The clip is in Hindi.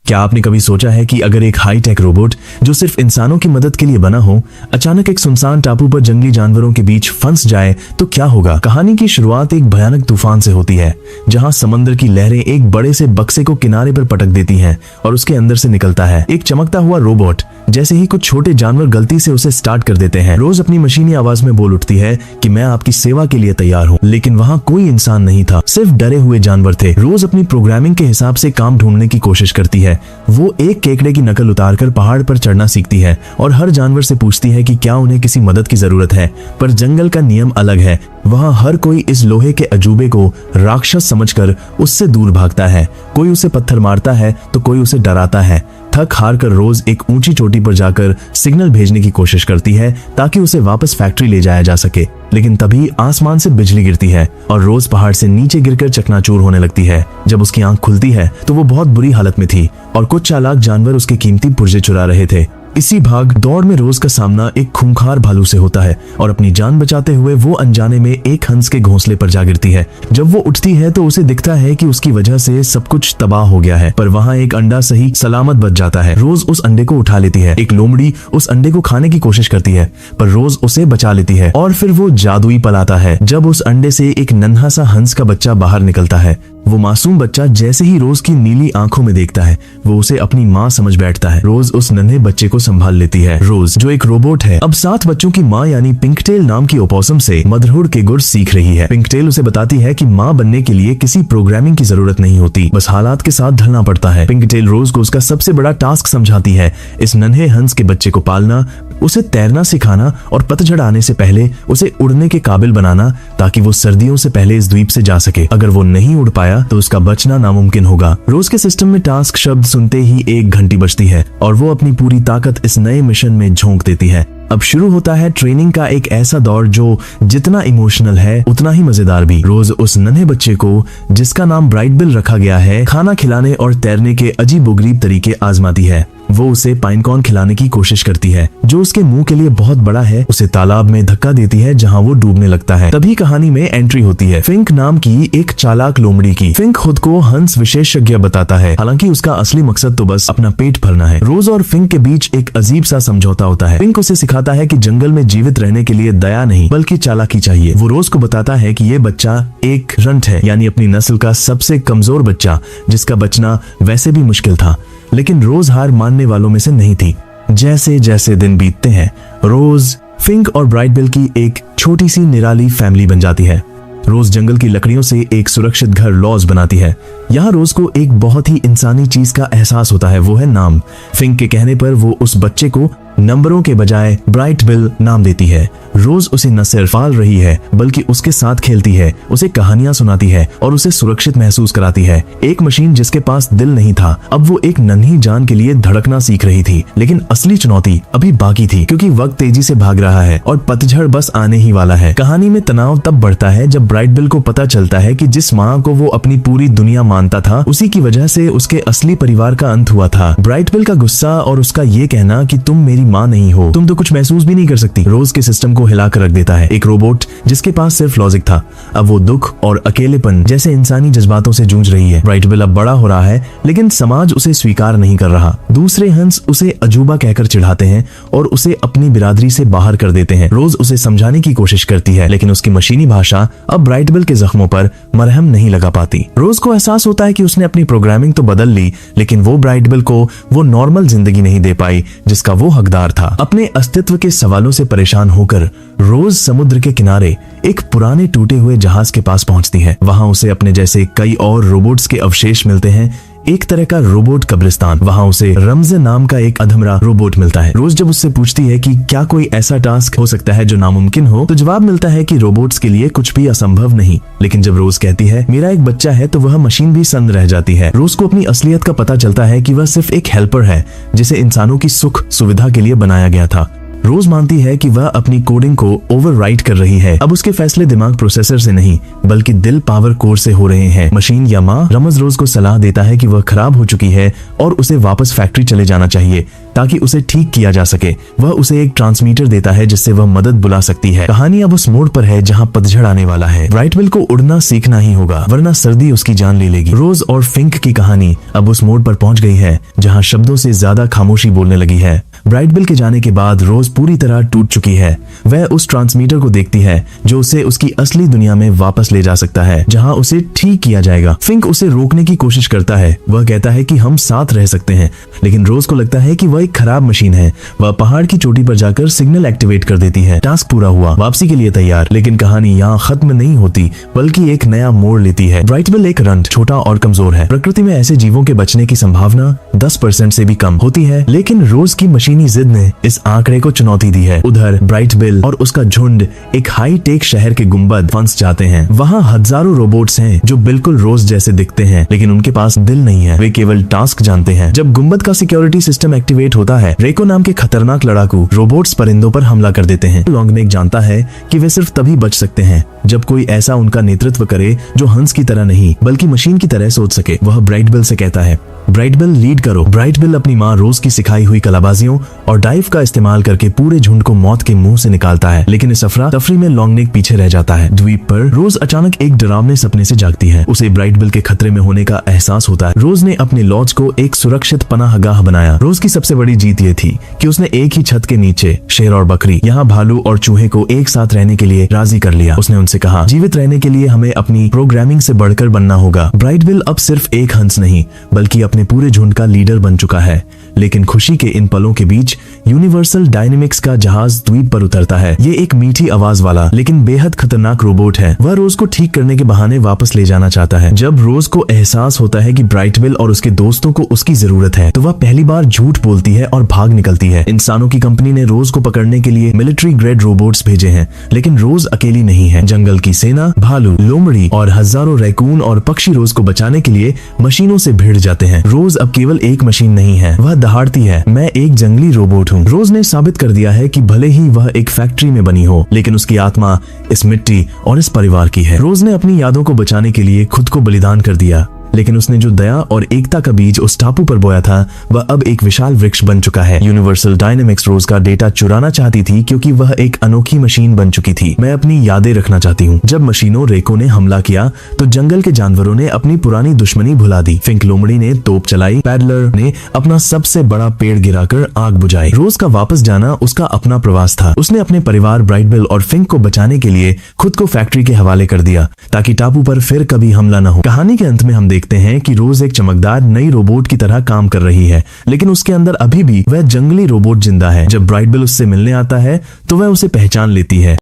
क्या आपने कभी सोचा है कि अगर एक हाई टेक रोबोट जो सिर्फ इंसानों की मदद के लिए बना हो अचानक एक सुनसान टापू पर जंगली जानवरों के बीच फंस जाए तो क्या होगा। कहानी की शुरुआत एक भयानक तूफान से होती है, जहां समंदर की लहरें एक बड़े से बक्से को किनारे पर पटक देती हैं और उसके अंदर से निकलता है एक चमकता हुआ रोबोट। जैसे ही कुछ छोटे जानवर गलती से उसे स्टार्ट कर देते हैं, रोज अपनी मशीनी आवाज में बोल उठती है कि मैं आपकी सेवा के लिए तैयार हूँ। लेकिन वहाँ कोई इंसान नहीं था, सिर्फ डरे हुए जानवर थे। रोज अपनी प्रोग्रामिंग के हिसाब से काम ढूंढने की कोशिश करती है। वो एक केकड़े की नकल उतारकर पहाड़ पर चढ़ना सीखती है और हर जानवर से पूछती है कि क्या उन्हें किसी मदद की जरूरत है। पर जंगल का नियम अलग है, वहाँ हर कोई इस लोहे के अजूबे को राक्षस समझकर उससे दूर भागता है। कोई उसे पत्थर मारता है तो कोई उसे डराता है। थक हार कर रोज एक ऊंची चोटी पर जाकर सिग्नल भेजने की कोशिश करती है ताकि उसे वापस फैक्ट्री ले जाया जा सके। लेकिन तभी आसमान से बिजली गिरती है और रोज पहाड़ से नीचे गिरकर चकनाचूर होने लगती है। जब उसकी आंख खुलती है तो वो बहुत बुरी हालत में थी और कुछ चालाक जानवर उसके कीमती पुर्जे चुरा रहे थे। इसी भाग दौड़ में रोज का सामना एक खूंखार भालू से होता है और अपनी जान बचाते हुए वो अनजाने में एक हंस के घोंसले पर जा गिरती है। जब वो उठती है तो उसे दिखता है कि उसकी वजह से सब कुछ तबाह हो गया है, पर वहाँ एक अंडा सही सलामत बच जाता है। रोज उस अंडे को उठा लेती है। एक लोमड़ी उस अंडे को खाने की कोशिश करती है, पर रोज उसे बचा लेती है और फिर वो जादुई पल आता है जब उस अंडे से एक नन्हा सा हंस का बच्चा बाहर निकलता है। वो मासूम बच्चा जैसे ही रोज की नीली आंखों में देखता है वो उसे अपनी माँ समझ बैठता है। रोज उस नन्हे बच्चे को संभाल लेती है। रोज जो एक रोबोट है अब 7 बच्चों की माँ यानी पिंकटेल नाम की ओपोसम से मदरहुड के गुर सीख रही है। पिंकटेल उसे बताती है कि माँ बनने के लिए किसी प्रोग्रामिंग की जरूरत नहीं होती, बस हालात के साथ ढलना पड़ता है। पिंकटेल रोज को उसका सबसे बड़ा टास्क समझाती है, इस नन्हे हंस के बच्चे को पालना, उसे तैरना सिखाना और पतझड़ आने से पहले उसे उड़ने के काबिल बनाना ताकि वो सर्दियों से पहले इस द्वीप से जा सके। अगर वो नहीं उड़ पाया तो उसका बचना नामुमकिन होगा। रोज के सिस्टम में टास्क शब्द सुनते ही एक घंटी बजती है और वो अपनी पूरी ताकत इस नए मिशन में झोंक देती है। अब शुरू होता है ट्रेनिंग का एक ऐसा दौर जो जितना इमोशनल है उतना ही मजेदार भी। रोज उस नन्हे बच्चे को, जिसका नाम ब्राइट बिल रखा गया है, खाना खिलाने और तैरने के अजीबोगरीब तरीके आजमाती है। वो उसे पाइनकॉर्न खिलाने की कोशिश करती है जो उसके मुंह के लिए बहुत बड़ा है। उसे तालाब में धक्का देती है जहां वो डूबने लगता है। तभी कहानी में एंट्री होती है फिंक नाम की एक चालाक लोमड़ी की। फिंक खुद को हंस विशेषज्ञ बताता है, हालांकि उसका असली मकसद तो बस अपना पेट भरना है। रोज और फिंक के बीच एक अजीब सा समझौता होता है। फिंक उसे सिखाता है कि जंगल में जीवित रहने के लिए दया नहीं बल्कि चालाकी चाहिए। वो रोज को बताता है कि ये बच्चा एक रंट है, यानी अपनी नस्ल का सबसे कमजोर बच्चा, जिसका बचना वैसे भी मुश्किल था। लेकिन रोज हार मानने वालों में से नहीं थी। जैसे जैसे दिन बीतते हैं रोज, फिंक और ब्राइट बिल की एक छोटी सी निराली फैमिली बन जाती है। रोज जंगल की लकड़ियों से एक सुरक्षित घर लॉज बनाती है। यहाँ रोज को एक बहुत ही इंसानी चीज का एहसास होता है, वो है नाम। फिंक के कहने पर वो उस बच्चे को नंबरों के बजाय ब्राइट बिल नाम देती है। रोज उसे न सिर्फ पाल रही है बल्कि उसके साथ खेलती है, उसे कहानियां सुनाती है और उसे सुरक्षित महसूस कराती है। एक मशीन जिसके पास दिल नहीं था, अब वो एक नन्ही जान के लिए धड़कना सीख रही थी। लेकिन असली चुनौती अभी बाकी थी, क्योंकि वक्त तेजी से भाग रहा है और पतझड़ बस आने ही वाला है। कहानी में तनाव तब बढ़ता है जब ब्राइट बिल को पता चलता है कि जिस माँ को वो अपनी पूरी दुनिया मानता था, उसी की वजह से उसके असली परिवार का अंत हुआ था। ब्राइट बिल का गुस्सा और उसका ये कहना कि तुम मेरी माँ नहीं हो, तुम तो कुछ महसूस भी नहीं कर सकती, रोज के सिस्टम को हिलाकर रख देता है। एक रोबोट जिसके पास सिर्फ लॉजिक था, अब वो दुख और अकेलेपन जैसे इंसानी जज्बातों से जूझ रही है। ब्राइट बिल अब बड़ा हो रहा है, लेकिन समाज उसे स्वीकार नहीं कर रहा। दूसरे हंस उसे अजूबा कहकर चिढ़ाते हैं और उसे अपनी बिरादरी से बाहर कर देते हैं। रोज उसे समझाने की कोशिश करती है, लेकिन उसकी मशीनी भाषा अब ब्राइट बिल के जख्मों पर मरहम नहीं लगा पाती। रोज को एहसास होता है कि उसने अपनी प्रोग्रामिंग तो बदल ली, लेकिन वो ब्राइट बिल को वो नॉर्मल जिंदगी नहीं दे पाई जिसका वो हकदार था। अपने अस्तित्व के सवालों से परेशान होकर रोज समुद्र के किनारे एक पुराने टूटे हुए जहाज के पास पहुंचती है। वहां उसे अपने जैसे कई और रोबोट्स के अवशेष मिलते हैं, एक तरह का रोबोट कब्रिस्तान। वहां उसे रमज़ नाम का एक अधमरा रोबोट मिलता है। रोज जब उससे पूछती है कि क्या कोई ऐसा टास्क हो सकता है जो नामुमकिन हो, तो जवाब मिलता है कि रोबोट्स के लिए कुछ भी असंभव नहीं। लेकिन जब रोज कहती है मेरा एक बच्चा है, तो वह मशीन भी सन्न रह जाती है। रोज को अपनी असलियत का पता चलता है कि वह सिर्फ एक हेल्पर है जिसे इंसानों की सुख सुविधा के लिए बनाया गया था। रोज मानती है कि वह अपनी कोडिंग को ओवरराइट कर रही है। अब उसके फैसले दिमाग प्रोसेसर से नहीं बल्कि दिल पावर कोर से हो रहे हैं। मशीन या माँ रमज रोज को सलाह देता है कि वह खराब हो चुकी है और उसे वापस फैक्ट्री चले जाना चाहिए ताकि उसे ठीक किया जा सके। वह उसे एक ट्रांसमीटर देता है जिससे वह मदद बुला सकती है। कहानी अब उस मोड़ पर है जहाँ पतझड़ आने वाला है। ब्राइट बिल को उड़ना सीखना ही होगा, वरना सर्दी उसकी जान ले लेगी। रोज और फिंक की कहानी अब उस मोड़ पर पहुंच गई है जहां शब्दों से ज्यादा खामोशी बोलने लगी है। ब्राइट बिल के जाने के बाद रोज पूरी तरह टूट चुकी है। वह उस ट्रांसमीटर को देखती है जो उसे उसकी असली दुनिया में वापस ले जा सकता है, जहां उसे ठीक किया जाएगा। फिंक उसे रोकने की कोशिश करता है। वह कहता है कि हम साथ रह सकते हैं, लेकिन रोज को लगता है कि वह एक खराब मशीन है। वह पहाड़ की चोटी पर जाकर सिग्नल एक्टिवेट कर देती है। टास्क पूरा हुआ, वापसी के लिए तैयार। लेकिन कहानी यहाँ खत्म नहीं होती, बल्कि एक नया मोड़ लेती है। ब्राइट बिल एक रंट, छोटा और कमजोर है। प्रकृति में ऐसे जीवों के बचने की संभावना 10% से भी कम होती है, लेकिन रोज की मशीनी जिद ने इस आंकड़े को चुनौती दी है। उधर ब्राइट बिल और उसका झुंड एक हाई टेक शहर के गुंबद फंस जाते हैं। वहाँ हजारों रोबोट्स हैं जो बिल्कुल रोज जैसे दिखते हैं, लेकिन उनके पास दिल नहीं है। वे केवल टास्क जानते हैं। जब गुंबद का सिक्योरिटी सिस्टम एक्टिवेट होता है, रेको नाम के खतरनाक लड़ाकू रोबोट्स परिंदों पर हमला कर देते हैं। लॉन्गनेक जानता है कि वे सिर्फ तभी बच सकते हैं जब कोई ऐसा उनका नेतृत्व करे जो हंस की तरह नहीं बल्कि मशीन की तरह सोच सके। वह ब्राइट बिल से कहता है, ब्राइट बिल लीड करो। ब्राइट बिल अपनी माँ रोज की सिखाई हुई कलाबाजियों और डाइव का इस्तेमाल करके पूरे झुंड को मौत के मुंह से निकालता है, लेकिन इस अफरा तफरी में लॉन्गनेक पीछे रह जाता है। द्वीप पर रोज अचानक एक डरावने सपने से जागती है। उसे ब्राइट बिल के खतरे में होने का एहसास होता है। रोज ने अपने लॉज को एक सुरक्षित पनाहगाह बनाया। रोज की सबसे बड़ी जीत ये थी कि उसने एक ही छत के नीचे शेर और बकरी, यहाँ भालू और चूहे को एक साथ रहने के लिए राजी कर लिया। उसने उनसे कहा, जीवित रहने के लिए हमें अपनी प्रोग्रामिंग से बढ़कर बनना होगा। ब्राइट बिल अब सिर्फ एक हंस नहीं बल्कि अपने पूरे झुंड का लीडर बन चुका है। लेकिन खुशी के इन पलों के बीच यूनिवर्सल डायनेमिक्स का जहाज द्वीप पर उतरता है। ये एक मीठी आवाज वाला लेकिन बेहद खतरनाक रोबोट है। वह रोज को ठीक करने के बहाने वापस ले जाना चाहता है। जब रोज को एहसास होता है कि ब्राइट बिल और उसके दोस्तों को उसकी जरूरत है, तो वह पहली बार झूठ बोलती है और भाग निकलती है। इंसानों की कंपनी ने रोज को पकड़ने के लिए मिलिट्री ग्रेड रोबोट्स भेजे हैं, लेकिन रोज अकेली नहीं है। जंगल की सेना, भालू, लोमड़ी और हजारों रैकून और पक्षी रोज को बचाने के लिए मशीनों से भिड़ जाते हैं। रोज अब केवल एक मशीन नहीं है, वह दहाड़ती है, मैं एक जंगली रोबोट हूँ। रोज ने साबित कर दिया है कि भले ही वह एक फैक्ट्री में बनी हो, लेकिन उसकी आत्मा इस मिट्टी और इस परिवार की है। रोज ने अपनी यादों को बचाने के लिए खुद को बलिदान कर दिया, लेकिन उसने जो दया और एकता का बीज उस टापू पर बोया था, वह अब एक विशाल वृक्ष बन चुका है। यूनिवर्सल डायनेमिक्स रोज का डेटा चुराना चाहती थी क्योंकि वह एक अनोखी मशीन बन चुकी थी। मैं अपनी यादें रखना चाहती हूँ। जब मशीनों रेको ने हमला किया तो जंगल के जानवरों ने अपनी पुरानी दुश्मनी भुला दी। फिंक लोमड़ी ने तोप चलाई, पैडलर ने अपना सबसे बड़ा पेड़ गिराकर आग बुझाई। रोज का वापस जाना उसका अपना प्रवास था। उसने अपने परिवार ब्राइट बिल और फिंक को बचाने के लिए खुद को फैक्ट्री के हवाले कर दिया ताकि टापू पर फिर कभी हमला न हो। कहानी के अंत में हम देखते हैं कि रोज एक चमकदार नई रोबोट की तरह काम कर रही है, लेकिन उसके अंदर अभी भी वह जंगली रोबोट जिंदा है। जब ब्राइट बिल उससे मिलने आता है तो वह उसे पहचान लेती है।